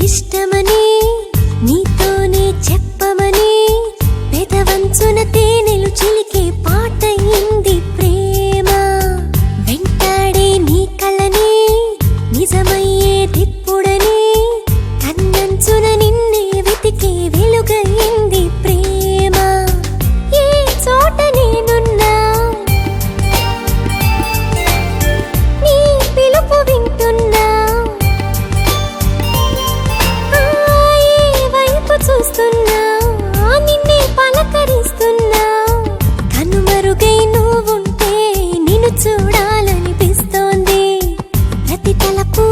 ఇష్టమని నీతోనే చెప్పమని పెదవంచున తేనెలు చిలికే పాటయింది ప్రేమ. వెంటాడే నీ కలని నిజమయ్యే దిప్పుడని కన్నంచున నిన్నే వెతికే వెలుగయింది ప్రేమ. ఏ చోట నేనున్నా నీ పిలుపు వింటున్నా, ఏ వైపు చూస్తున్నా నిన్నే పలకరిస్తున్నా. కనుమరుగై నువ్వుంటే నిన్ను చూడాలనిపిస్తోంది. ప్రతి తలపు